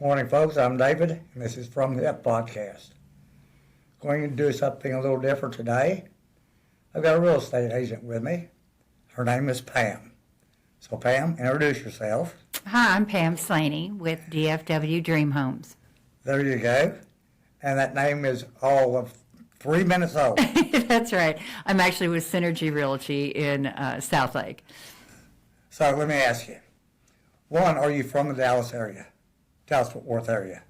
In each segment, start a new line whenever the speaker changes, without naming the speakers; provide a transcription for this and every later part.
Morning, folks. I'm David, and this is From the Up podcast. Going to do something a little different today. I've got a real estate agent with me. Her name is Pam. So, Pam, introduce yourself.
Hi, I'm Pam Slaney with DFW Dream Homes.
There you go. And that name is all of 3 minutes old.
That's right. I'm actually with Synergy Realty in Southlake.
So, let me ask you. One, are you from the Dallas-Fort Worth area?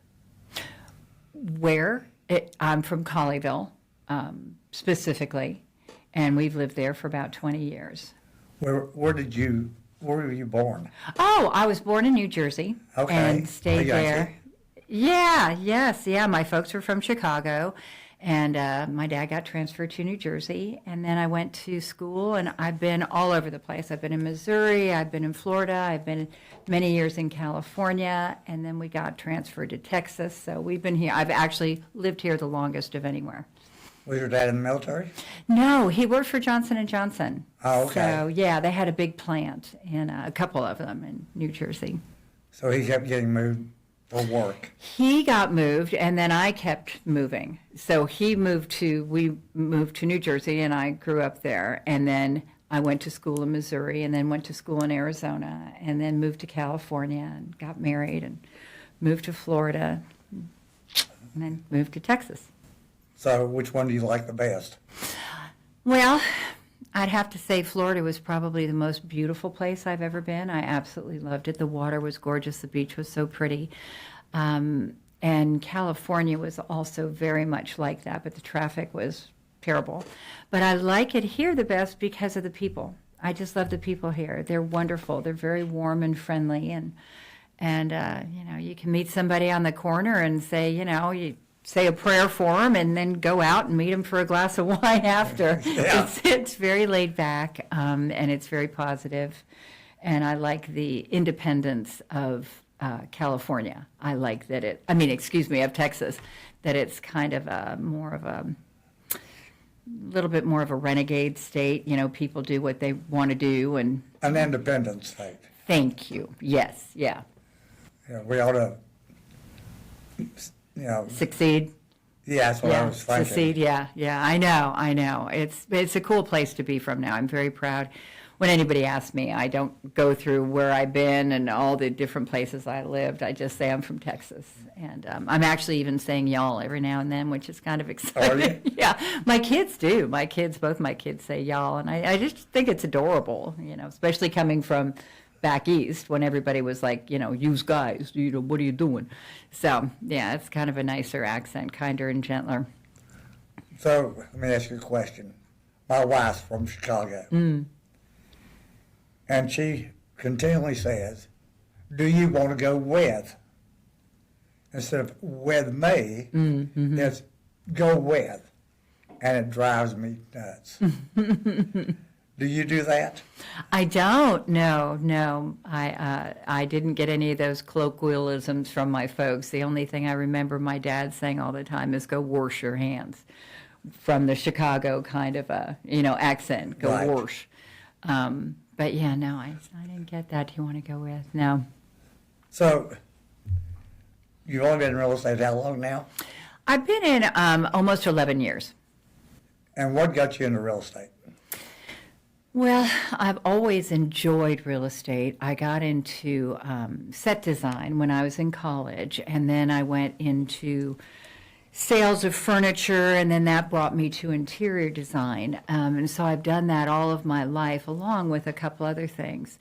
I'm from Colleyville, specifically, and we've lived there for about 20 years.
Where were you born?
Oh, I was born in New Jersey.
Okay.
And stayed there.
Yeah.
My folks were from Chicago, and my dad got transferred to New Jersey, and then I went to school, and I've been all over the place. I've been in Missouri, I've been in Florida, I've been many years in California, and then we got transferred to Texas, so we've been here. I've actually lived here the longest of anywhere.
Was your dad in the military?
No, he worked for Johnson & Johnson.
Oh, okay.
So, yeah, they had a big plant, and a couple of them in New Jersey.
So he kept getting moved for work.
He got moved, and then I kept moving. So we moved to New Jersey, and I grew up there. And then I went to school in Missouri, and then went to school in Arizona, and then moved to California, and got married, and moved to Florida, and then moved to Texas.
So which one do you like the best?
Well, I'd have to say Florida was probably the most beautiful place I've ever been. I absolutely loved it. The water was gorgeous. The beach was so pretty. And California was also very much like that, but the traffic was terrible. But I like it here the best because of the people. I just love the people here. They're wonderful. They're very warm and friendly. And you can meet somebody on the corner and say, you say a prayer for them and then go out and meet them for a glass of wine after.
Yeah.
It's very laid back, and it's very positive. And I like the independence of California. I like that of Texas, that it's kind of a little bit more of a renegade state. People do what they want to do. And
An independent state.
Thank you. Yes, yeah.
Yeah, we ought to,
Succeed.
Yeah, that's what I was thinking.
Succeed, yeah. I know. It's a cool place to be from now. I'm very proud. When anybody asks me, I don't go through where I've been and all the different places I lived. I just say I'm from Texas. And I'm actually even saying y'all every now and then, which is kind of exciting.
Are you?
Yeah, my kids do. Both my kids say y'all. And I just think it's adorable, especially coming from back east when everybody was like, yous guys, what are you doing? So, yeah, it's kind of a nicer accent, kinder and gentler.
So, let me ask you a question. My wife's from Chicago. And she continually says, do you want to go with? Instead of with me, it's go with. And it drives me nuts. Do you do that?
I don't. No. I didn't get any of those colloquialisms from my folks. The only thing I remember my dad saying all the time is "go wash your hands," from the Chicago kind of accent. Go
Right.
wash. But yeah, no, I didn't get that. Do you want to go with? No.
So, you've only been in real estate how long now?
I've been in almost 11 years.
And what got you into real estate?
Well, I've always enjoyed real estate. I got into set design when I was in college, and then I went into sales of furniture, and then that brought me to interior design. And so I've done that all of my life, along with a couple other things.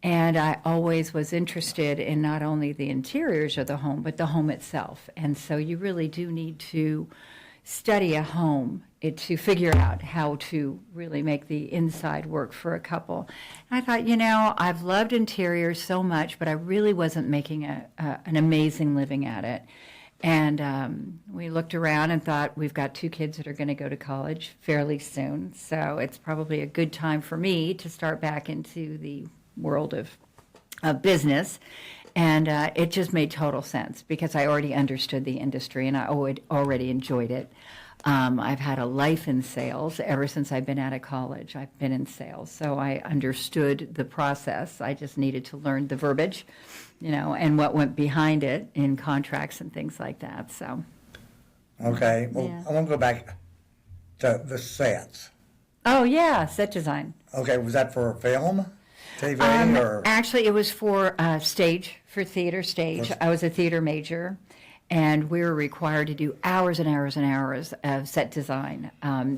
And I always was interested in not only the interiors of the home, but the home itself. And so you really do need to study a home to figure out how to really make the inside work for a couple. And I thought, I've loved interiors so much, but I really wasn't making an amazing living at it. And we looked around and thought, we've got 2 kids that are going to go to college fairly soon, so it's probably a good time for me to start back into the world of business. And it just made total sense because I already understood the industry and I already enjoyed it. I've had a life in sales ever since I've been out of college. I've been in sales, so I understood the process. I just needed to learn the verbiage, and what went behind it in contracts and things like that. So.
Okay, well,
Yeah.
I want to go back to the sets.
Oh yeah, set design.
Okay, was that for film, TV, or?
Actually, it was for stage, for theater stage. I was a theater major, and we were required to do hours and hours and hours of set design,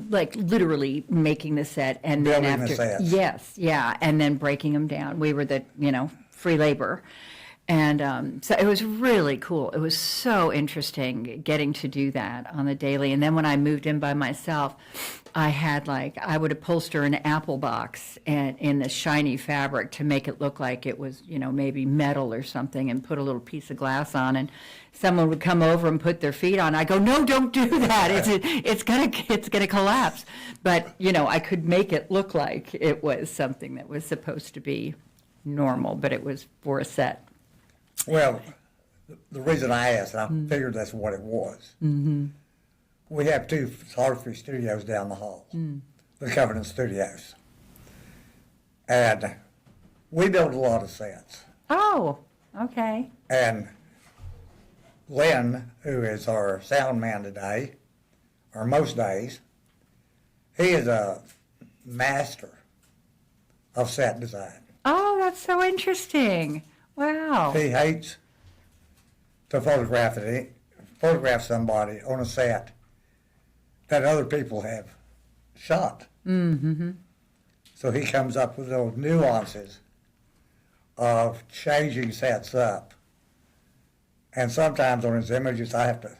like literally making the set and then
Building the
after.
sets.
Yes, yeah, and then breaking them down. We were the free labor. And so it was really cool. It was so interesting getting to do that on the daily. And then when I moved in by myself, I would upholster an apple box in the shiny fabric to make it look like it was, maybe metal or something, and put a little piece of glass on. And someone would come over and put their feet on. I go, no, don't do that. It's gonna collapse. But I could make it look like it was something that was supposed to be normal, but it was for a set.
Well, the reason I asked, I figured that's what it was. Mm-hmm. We have 2 photography studios down the hall, the Covenant Studios. And we build a lot of sets.
Oh, okay.
And Lynn, who is our sound man today, or most days, he is a master of set design.
Oh, that's so interesting. Wow.
He hates to photograph somebody on a set that other people have shot. Mm-hmm. So he comes up with those nuances of changing sets up. And sometimes on his images I have to,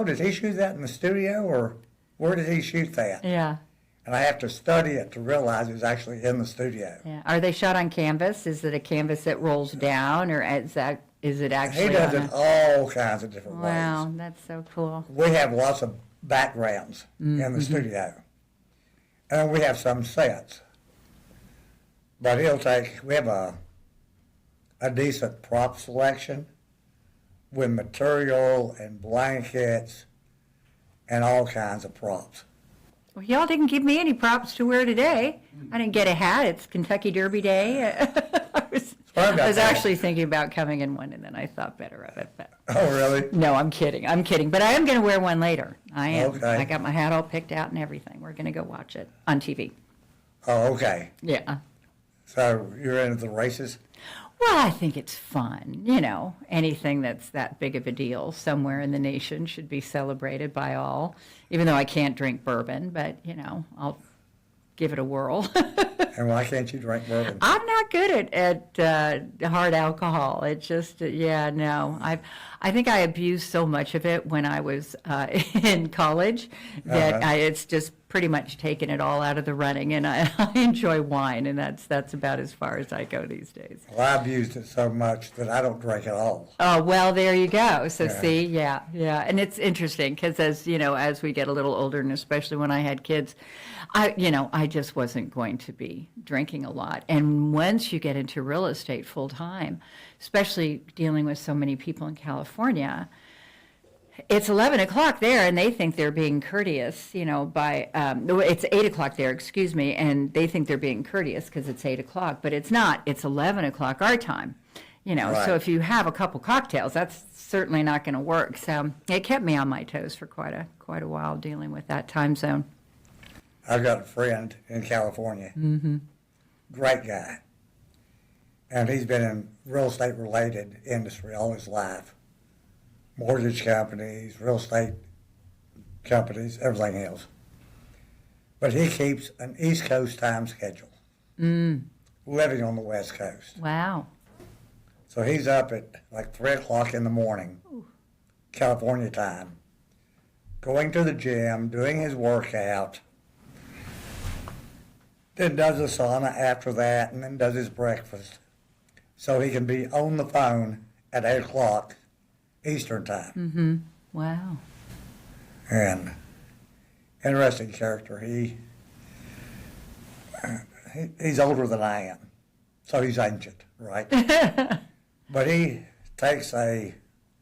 did he shoot that in the studio, or where did he shoot that?
Yeah.
And I have to study it to realize it's actually in the studio.
Yeah. Are they shot on canvas? Is it a canvas that rolls down, or is it actually?
He does it all kinds of different ways.
Wow, that's so cool.
We have lots of backgrounds in the studio. And we have some sets. But we have a decent prop selection with material and blankets and all kinds of props.
Well, y'all didn't give me any props to wear today. I didn't get a hat. It's Kentucky Derby Day. I was actually thinking about coming in one, and then I thought better of it. But
Oh, really?
no, I'm kidding. But I am going to wear one later. I am.
Okay.
I got my hat all picked out and everything. We're going to go watch it on TV.
Oh, okay.
Yeah.
So you're into the races?
Well, I think it's fun. Anything that's that big of a deal somewhere in the nation should be celebrated by all, even though I can't drink bourbon, but, I'll give it a whirl.
And why can't you drink bourbon?
I'm not good at hard alcohol. It just, no. I think I abused so much of it when I was in college that it's just pretty much taken it all out of the running, and I enjoy wine, and that's about as far as I go these days.
Well, I abused it so much that I don't drink at all.
Oh, well, there you go. So
Yeah.
see, yeah. And it's interesting because as we get a little older, and especially when I had kids, I just wasn't going to be drinking a lot. And once you get into real estate full time, especially dealing with so many people in California, it's 11 o'clock there, and they think they're being courteous, it's 8 o'clock there, excuse me, and they think they're being courteous because it's 8 o'clock, but it's not. It's 11 o'clock our time,
Right.
So if you have a couple cocktails, that's certainly not going to work. So it kept me on my toes for quite a while dealing with that time zone.
I've got a friend in California, great guy, and he's been in real estate related industry all his life. Mortgage companies, real estate companies, everything else. But he keeps an East Coast time schedule, living on the West Coast.
Wow.
So he's up at like 3 o'clock in the morning, California time, going to the gym, doing his workout, then does a sauna after that, and then does his breakfast. So he can be on the phone at 8 o'clock Eastern time.
Wow.
And interesting character. He's older than I am, so he's ancient, right? But he takes a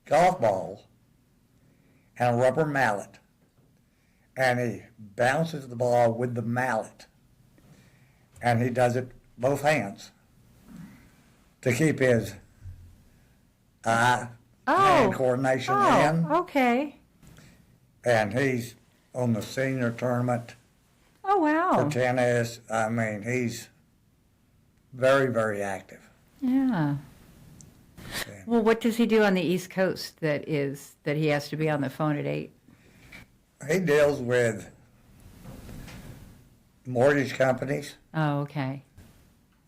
golf ball and a rubber mallet and he bounces the ball with the mallet, and he does it both hands to keep his hand coordination in.
Okay.
And he's on the senior tournament
Oh, wow.
for tennis. I mean, he's very, very active.
Yeah.
And
Well, what does he do on the East Coast that he has to be on the phone at 8?
he deals with mortgage companies,
Oh, okay.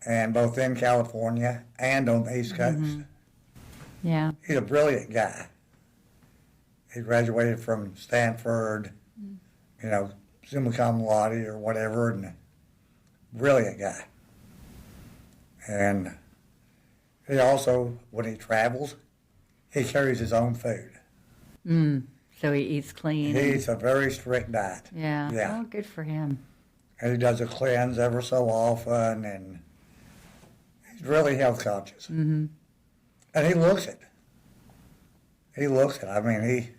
and both in California and on the East Coast.
Yeah.
He's a brilliant guy. He graduated from Stanford, summa cum laude or whatever, and a brilliant guy. And he also, when he travels, he carries his own food.
So he eats clean.
He eats a very strict diet.
Yeah.
Yeah.
Oh, good for him.
And he does a cleanse ever so often, and he's really health conscious.
Mm-hmm.
And he looks it. He looks it. I mean,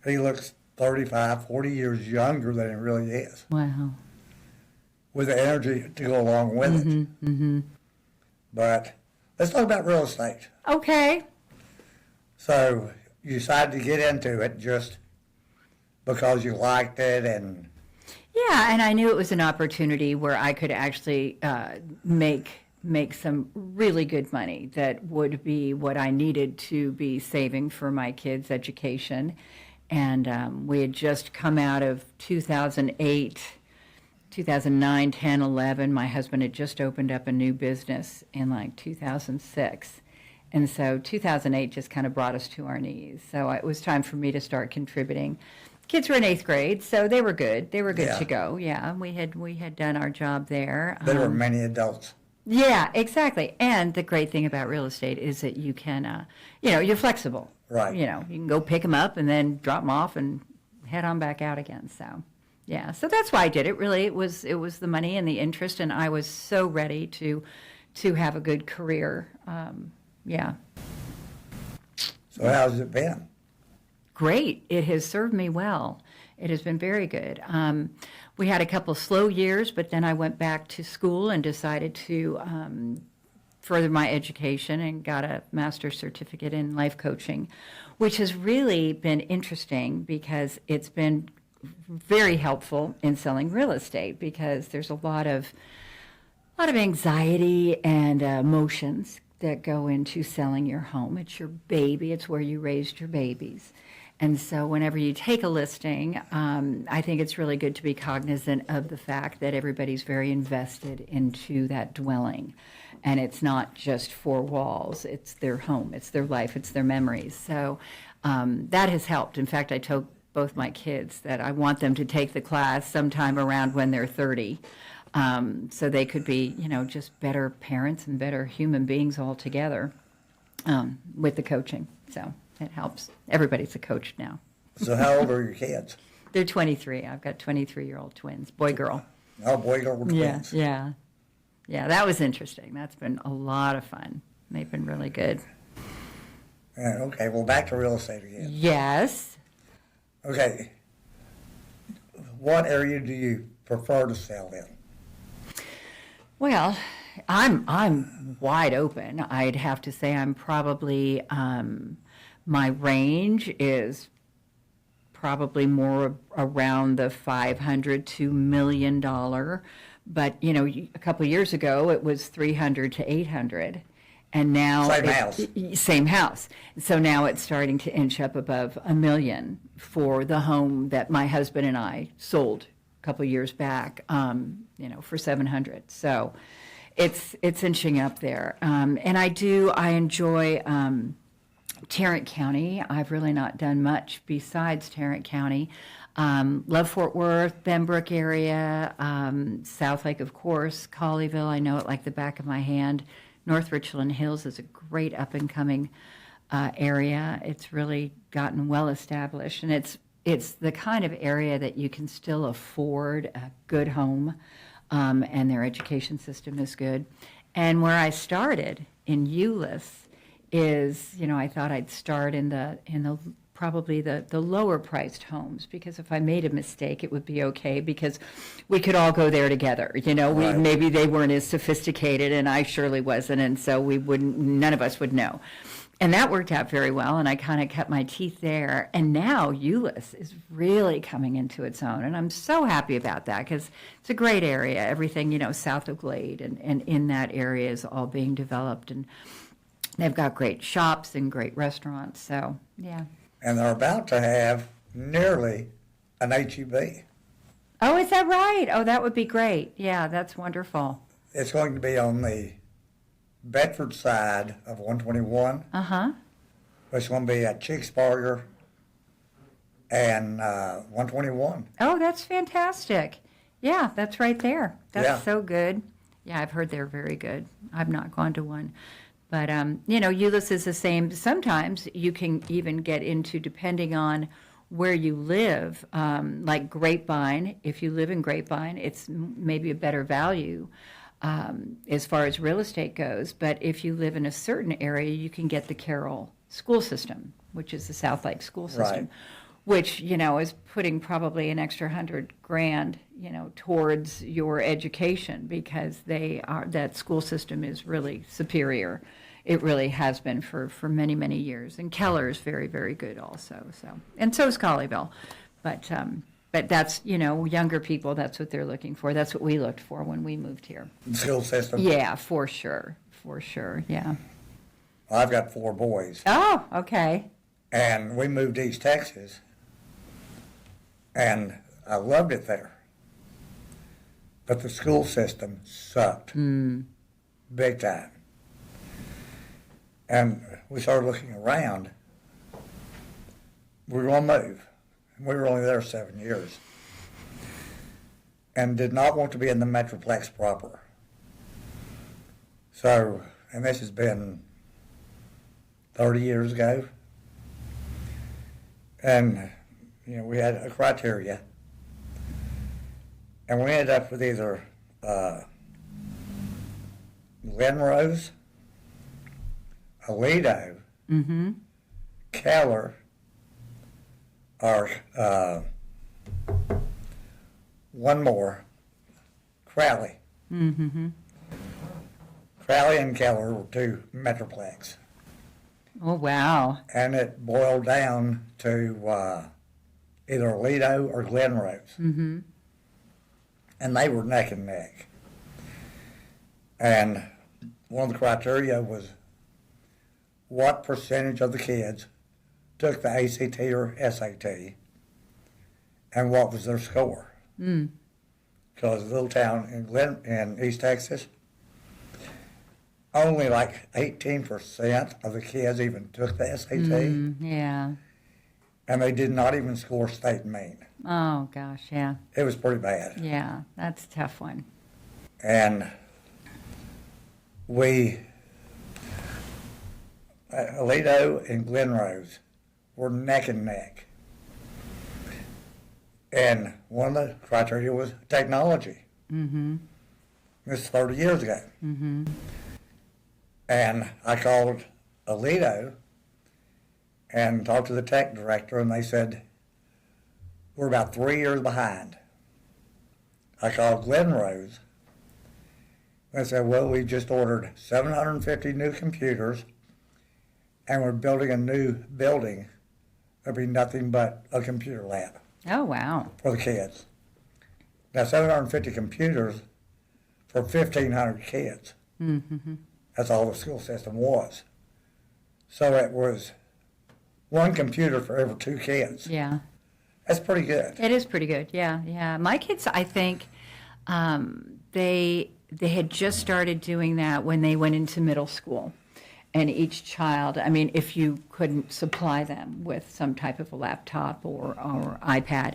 he looks 35, 40 years younger than he really is,
Wow.
with the energy to go along with it.
Mm-hmm.
But let's talk about real estate.
Okay.
So you decided to get into it just because you liked it, and
Yeah, and I knew it was an opportunity where I could actually make some really good money that would be what I needed to be saving for my kids' education. And we had just come out of 2008, 2009, 10, 11. My husband had just opened up a new business in like 2006. And so 2008 just kind of brought us to our knees. So it was time for me to start contributing. Kids were in 8th grade, so they were good. They were good
Yeah.
to go. Yeah, we had done our job there.
there were many adults.
Yeah, exactly. And the great thing about real estate is that you can, you're flexible.
Right.
You can go pick them up and then drop them off and head on back out again. So, yeah. So that's why I did it. Really, it was the money and the interest, and I was so ready to have a good career. Yeah.
So how's it been?
Great. It has served me well. It has been very good. We had a couple slow years, but then I went back to school and decided to further my education and got a master's certificate in life coaching, which has really been interesting because it's been very helpful in selling real estate because there's a lot of anxiety and emotions that go into selling your home. It's your baby. It's where you raised your babies. And so whenever you take a listing, I think it's really good to be cognizant of the fact that everybody's very invested into that dwelling. And it's not just four walls. It's their home. It's their life. It's their memories. So that has helped. In fact, I told both my kids that I want them to take the class sometime around when they're 30. So they could be, just better parents and better human beings altogether with the coaching. So it helps. Everybody's a coach now.
So how old are your kids?
They're 23. I've got 23-year-old twins, boy, girl.
Oh, boy, girl, twins.
Yeah. That was interesting. That's been a lot of fun. They've been really good.
Yeah, okay, well, back to real estate again.
Yes.
Okay. What area do you prefer to sell in?
Well, I'm wide open. I'd have to say I'm probably my range is probably more around the $500 to $1 million. But a couple of years ago it was 300 to 800, and now same house. So now it's starting to inch up above $1 million for the home that my husband and I sold a couple of years back. For 700. So it's inching up there. And I enjoy Tarrant County. I've really not done much besides Tarrant County. Love Fort Worth, Benbrook area, South Lake, of course, Colleyville. I know it like the back of my hand. North Richland Hills is a great up-and-coming area. It's really gotten well established, and it's the kind of area that you can still afford a good home, and their education system is good. And where I started in Euless is, I thought I'd start in the probably the lower priced homes, because if I made a mistake, it would be okay because we could all go there together.
Right.
Maybe they weren't as sophisticated and I surely wasn't, and so none of us would know. And that worked out very well, and I kind of kept my teeth there. And now Euless is really coming into its own, and I'm so happy about that because it's a great area. Everything, south of Glade and in that area is all being developed, and they've got great shops and great restaurants, so, yeah.
And they're about to have nearly an HEB.
Oh, is that right? Oh, that would be great. Yeah, that's wonderful.
It's going to be on the Bedford side of 121.
Uh-huh.
It's going to be at Cheeksburger and 121.
Oh, that's fantastic. Yeah, that's right there. That's
Yeah.
so good. Yeah, I've heard they're very good. I've not gone to one. But, Euless is the same. Sometimes you can even get into, depending on where you live, like Grapevine. If you live in Grapevine, it's maybe a better value as far as real estate goes. But if you live in a certain area, you can get the Carroll school system, which is the South Lake school system,
Right.
which, is putting probably an extra $100,000, towards your education because that school system is really superior. It really has been for many, many years. And Keller is very, very good also. So, and so is Colleyville. But that's, younger people, that's what they're looking for. That's what we looked for when we moved here.
The school system.
Yeah, for sure, yeah.
I've got 4 boys.
Oh, okay.
And we moved to East Texas. And I loved it there. But the school system sucked. Big time. And we started looking around. We were going to move. We were only there 7 years. And did not want to be in the Metroplex proper. So, and this has been 30 years ago. And, we had a criteria. And we ended up with either Glenrose, Aledo, Keller, or one more, Crowley. Crowley and Keller were 2 Metroplex.
Oh, wow.
And it boiled down to either Aledo or Glenrose. And they were neck and neck. And one of the criteria was what percentage of the kids took the ACT or SAT and what was their score. Because a little town in East Texas, only like 18% of the kids even took the SAT.
Yeah.
And they did not even score state mean.
Oh, gosh, yeah.
It was pretty bad.
Yeah, that's a tough one.
And Aledo and Glenrose were neck and neck. And one of the criteria was technology. This is 30 years ago. And I called Aledo and talked to the tech director, and they said, we're about 3 years behind. I called Glenrose. They said, well, we just ordered 750 new computers, and we're building a new building. There'll be nothing but a computer lab.
Oh, wow.
For the kids. Now, 750 computers for 1,500 kids. That's all the school system was. So it was 1 computer for every 2 kids.
Yeah.
That's pretty good.
It is pretty good, yeah. My kids, I think, they had just started doing that when they went into middle school. And each child, if you couldn't supply them with some type of a laptop or iPad,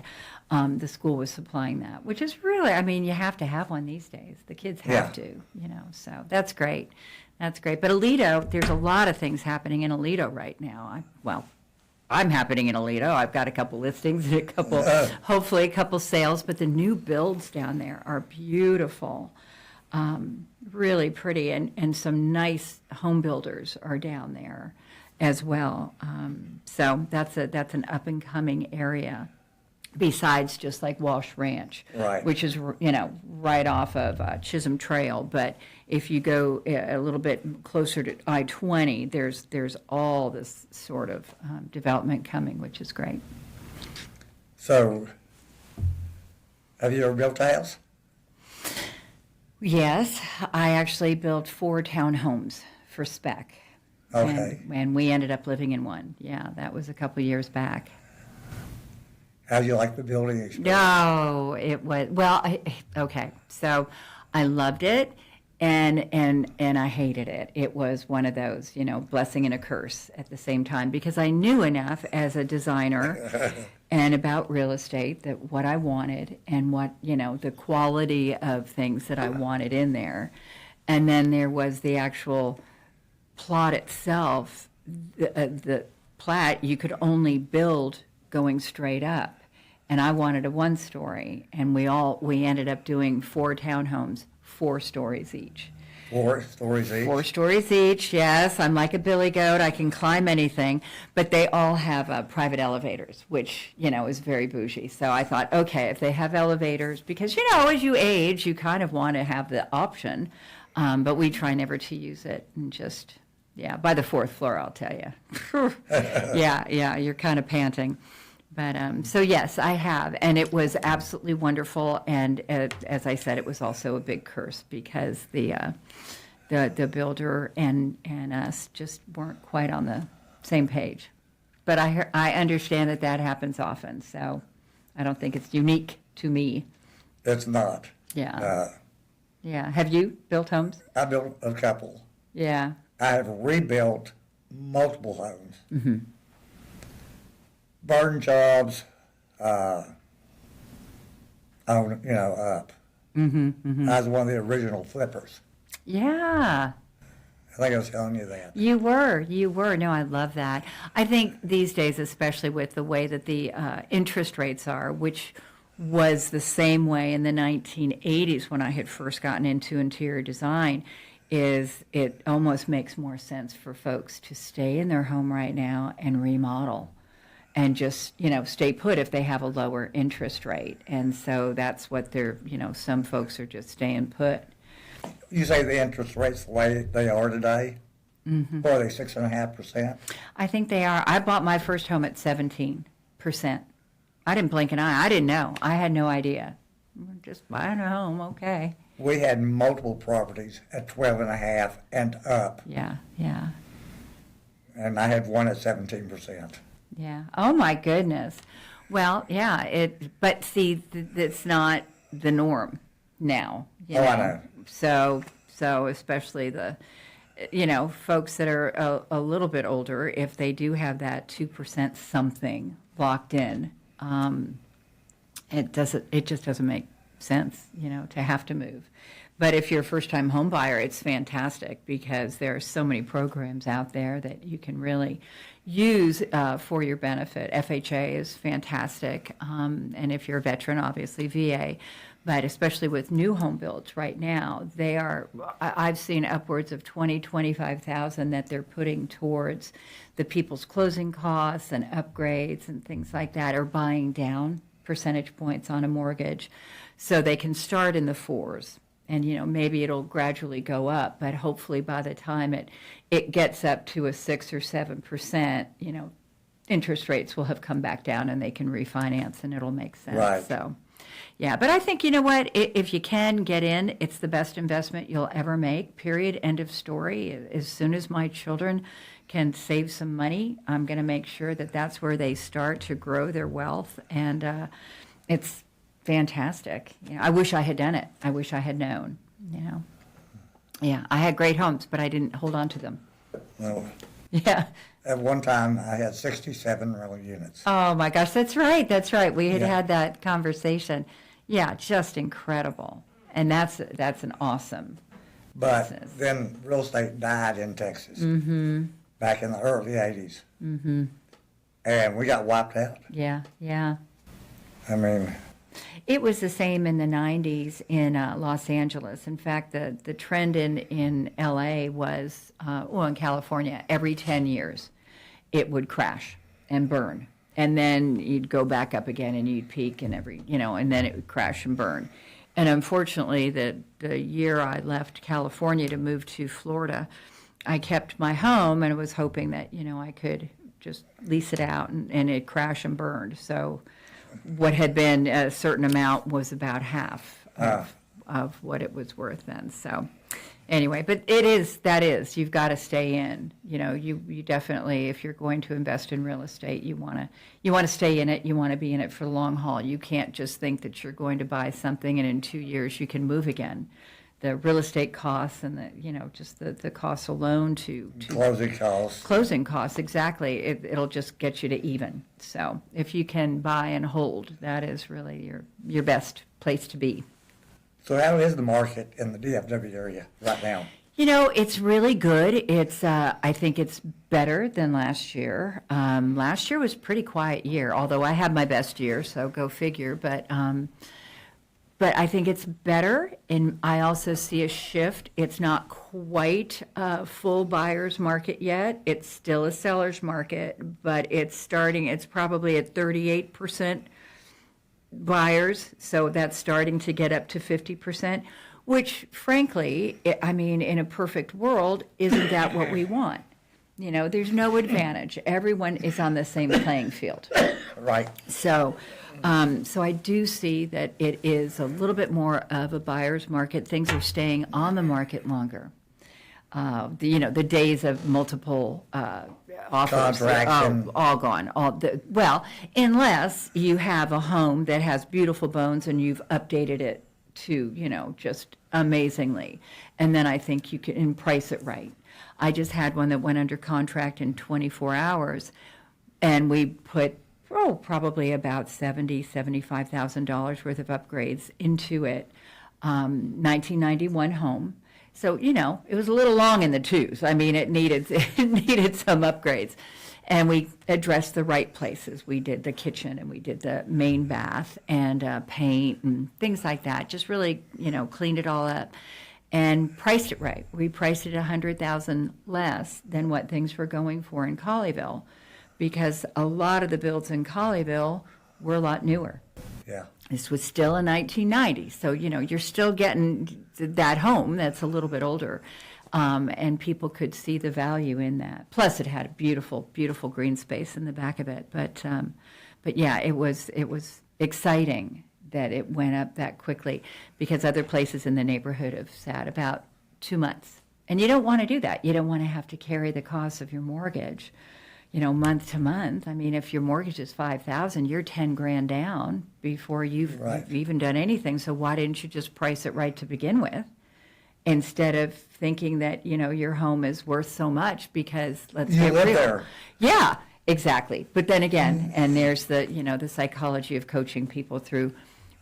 the school was supplying that, which is really, you have to have one these days. The kids have to, so that's great. That's great. But Aledo, there's a lot of things happening in Aledo right now. I'm happening in Aledo. I've got a couple listings and hopefully a couple sales, but the new builds down there are beautiful. Really pretty, and some nice home builders are down there. as well. So that's an up and coming area. Besides just like Walsh Ranch,
Right.
which is right off of Chisholm Trail. But if you go a little bit closer to I-20, there's all this sort of development coming, which is great.
So, have you ever built a house?
Yes, I actually built 4 townhomes for spec.
Okay.
And we ended up living in one. Yeah, that was a couple years back.
How do you like the building experience?
No, it was, well, okay, so I loved it and I hated it. It was one of those, blessing and a curse at the same time, because I knew enough as a designer and about real estate that what I wanted and what, the quality of things that I wanted in there. And then there was the actual plot itself. The plat, you could only build going straight up. And I wanted a 1-story, and we ended up doing 4 townhomes, 4 stories each.
4 stories each?
4 stories each, yes. I'm like a billy goat. I can climb anything. But they all have private elevators, which, is very bougie. So I thought, okay, if they have elevators, because, as you age, you kind of want to have the option. But we try never to use it, and just, by the 4th floor, I'll tell you. Yeah, you're kind of panting. But so yes, I have, and it was absolutely wonderful. And as I said, it was also a big curse because the builder and us just weren't quite on the same page. But I understand that happens often, so I don't think it's unique to me.
It's not.
Yeah. Yeah. Have you built homes?
I built a couple.
Yeah.
I have rebuilt multiple homes.
Mm-hmm.
Burn jobs, up.
Mm-hmm, mm-hmm.
I was one of the original flippers.
Yeah.
I think I was telling you that.
You were. No, I love that. I think these days, especially with the way that the interest rates are, which was the same way in the 1980s when I had first gotten into interior design, is it almost makes more sense for folks to stay in their home right now and remodel. And just, stay put if they have a lower interest rate. And so that's what they're, some folks are just staying put.
You say the interest rates the way they are today?
Mm-hmm.
Or are they 6.5%?
I think they are. I bought my first home at 17%. I didn't blink an eye. I didn't know. I had no idea. Just buying a home, okay.
We had multiple properties at 12.5 and up.
Yeah.
And I had one at 17%.
Yeah. Oh my goodness. Well, yeah. But see, it's not the norm now.
I know.
So especially the, folks that are a little bit older, if they do have that 2% something locked in, it just doesn't make sense, to have to move. But if you're a first-time home buyer, it's fantastic because there are so many programs out there that you can really use for your benefit. FHA is fantastic, and if you're a veteran, obviously VA. But especially with new home builds right now, I've seen upwards of 25,000 that they're putting towards the people's closing costs and upgrades and things like that, or buying down percentage points on a mortgage, so they can start in the 4s. And, maybe it'll gradually go up, but hopefully by the time it gets up to a 6 or 7%, interest rates will have come back down and they can refinance and it'll make sense.
Right.
So, yeah, but I think, what, if you can get in, it's the best investment you'll ever make, period, end of story. As soon as my children can save some money, I'm going to make sure that that's where they start to grow their wealth. And it's fantastic. I wish I had done it. I wish I had known, Yeah, I had great homes, but I didn't hold on to them.
Well,
yeah.
At one time, I had 67 rental units.
Oh, my gosh, that's right. We had that conversation. Yeah, just incredible. And that's an awesome business.
But then real estate died in Texas back in the early 80s.
Mm-hmm.
And we got wiped out.
Yeah.
I mean,
it was the same in the 90s in Los Angeles. In fact, the trend in LA was, in California, every 10 years, it would crash and burn. And then you'd go back up again and you'd peak and and then it would crash and burn. And unfortunately, the year I left California to move to Florida, I kept my home and I was hoping that, I could just lease it out and it crashed and burned. So what had been a certain amount was about half of what it was worth then. So anyway, but you've got to stay in. You definitely, if you're going to invest in real estate, you want to stay in it. You want to be in it for the long haul. You can't just think that you're going to buy something and in 2 years you can move again. The real estate costs and just the costs alone to closing costs, exactly. It'll just get you to even. So if you can buy and hold, that is really your best place to be.
So how is the market in the DFW area right now?
It's really good. I think it's better than last year. Last year was a pretty quiet year, although I had my best year, so go figure. But I think it's better, and I also see a shift. It's not quite a full buyer's market yet. It's still a seller's market, but it's probably at 38% buyers, so that's starting to get up to 50%, which frankly, in a perfect world, isn't that what we want? There's no advantage. Everyone is on the same playing field.
Right.
So I do see that it is a little bit more of a buyer's market. Things are staying on the market longer. The days of multiple offers, all gone. Unless you have a home that has beautiful bones and you've updated it to, just amazingly. And then I think you can price it right. I just had one that went under contract in 24 hours, and we put probably about $75,000 worth of upgrades into it. 1991 home. So, it was a little long in the tooth. It needed some upgrades. And we addressed the right places. We did the kitchen and we did the main bath and paint and things like that. Just really, cleaned it all up and priced it right. We priced it $100,000 less than what things were going for in Colleyville, because a lot of the builds in Colleyville were a lot newer.
Yeah.
This was still in 1990, so you're still getting that home that's a little bit older, and people could see the value in that. Plus, it had a beautiful, beautiful green space in the back of it. But yeah, it was exciting that it went up that quickly, because other places in the neighborhood have sat about 2 months, and you don't want to do that. You don't want to have to carry the cost of your mortgage, month to month. If your mortgage is $5,000, you're $10,000 down before you've even done anything. So why didn't you just price it right to begin with, instead of thinking that your home is worth so much? Because let's get real.
There.
Yeah, exactly. But then again, and there's the psychology of coaching people through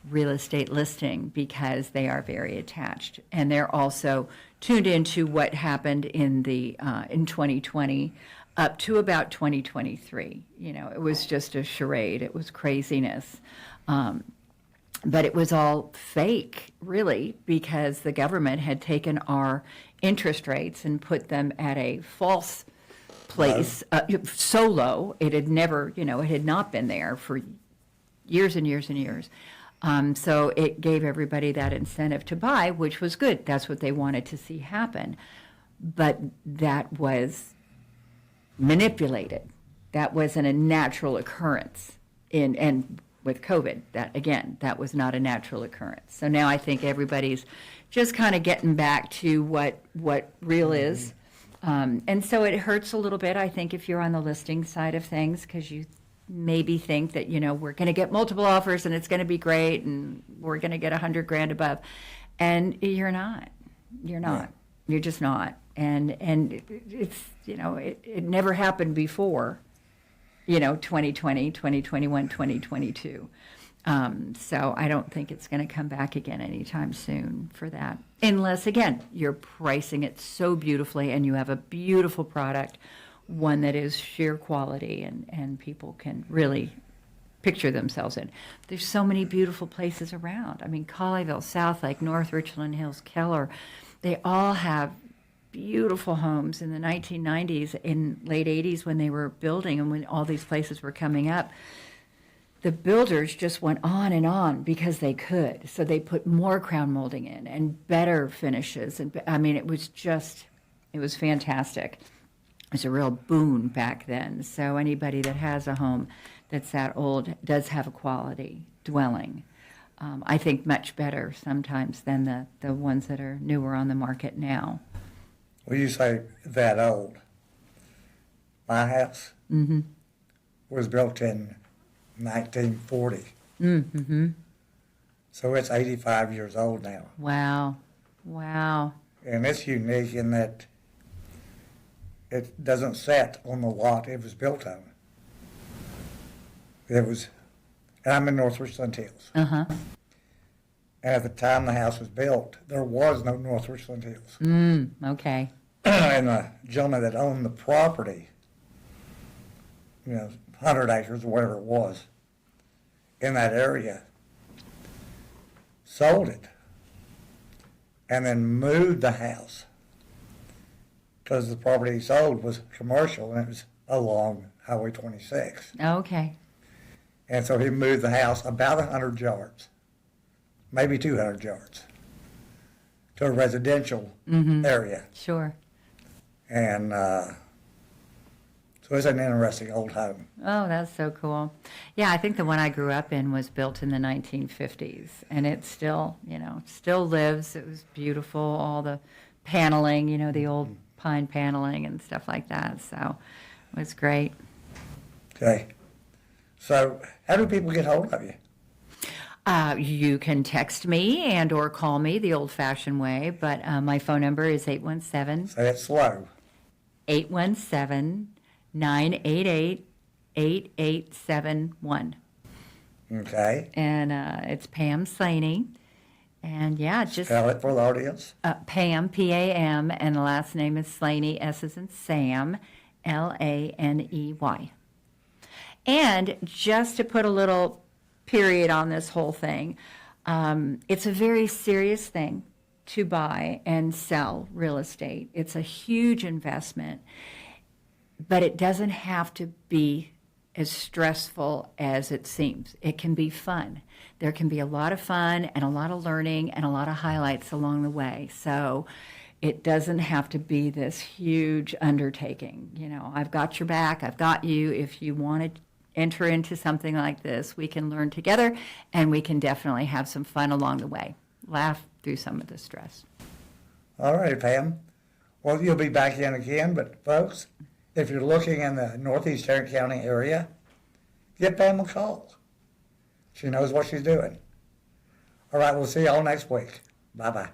real estate listing, because they are very attached, and they're also tuned into what happened in 2020. Up to about 2023. It was just a charade. It was craziness. But it was all fake, really, because the government had taken our interest rates and put them at a false place, so low. It had never, it had not been there for years and years and years. So it gave everybody that incentive to buy, which was good. That's what they wanted to see happen. But that was manipulated. That wasn't a natural occurrence. And with COVID, that was not a natural occurrence. So now I think everybody's just kind of getting back to what real is. And so it hurts a little bit, I think, if you're on the listing side of things, because you maybe think that, we're going to get multiple offers and it's going to be great and we're going to get $100,000 above. And you're not.
Yeah.
You're just not. And it's, it never happened before, 2020, 2021, 2022. So I don't think it's going to come back again anytime soon for that. Unless, again, you're pricing it so beautifully and you have a beautiful product, one that is sheer quality and people can really picture themselves in. There's so many beautiful places around. Colleyville, South Lake, North Richland Hills, Keller, they all have beautiful homes in the 1990s, in late 80s when they were building and when all these places were coming up. The builders just went on and on because they could. So they put more crown molding in and better finishes. And I mean, it was fantastic. It was a real boon back then. So anybody that has a home that's that old does have a quality dwelling. I think much better sometimes than the ones that are newer on the market now.
Well, you say that old. My house was built in 1940.
Mm-hmm.
So it's 85 years old now.
Wow. Wow. And
it's unique in that it doesn't set on the lot it was built on. It was, and I'm in Northwest Flint Hills.
Uh-huh.
And at the time the house was built, there was no Northwest Flint Hills.
Okay.
And the gentleman that owned the property, 100 acres or whatever it was, in that area, sold it, and then moved the house, because the property he sold was commercial, and it was along Highway 26.
Okay.
And so he moved the house about 100 yards, maybe 200 yards, to a residential area.
Sure.
And so it's an interesting old home.
Oh, that's so cool. Yeah, I think the one I grew up in was built in the 1950s, and it still, still lives. It was beautiful, all the paneling, the old pine paneling and stuff like that. So it was great.
Okay. So how do people get hold of you?
You can text me and or call me the old-fashioned way, but my phone number is 817.
Say it slow.
817-988-8871.
Okay.
And it's Pam Slaney. And yeah, just
spell it for the audience.
Pam, P-A-M, and the last name is Slaney, S as in Sam, L-A-N-E-Y. And just to put a little period on this whole thing, it's a very serious thing to buy and sell real estate. It's a huge investment, but it doesn't have to be as stressful as it seems. It can be fun. There can be a lot of fun and a lot of learning and a lot of highlights along the way. So it doesn't have to be this huge undertaking. I've got your back. I've got you. If you want to enter into something like this, we can learn together, and we can definitely have some fun along the way. Laugh through some of the stress.
All right, Pam. Well, you'll be back in again, but folks, if you're looking in the Northeast Tarrant County area, give Pam a call. She knows what she's doing. All right, we'll see y'all next week. Bye-bye.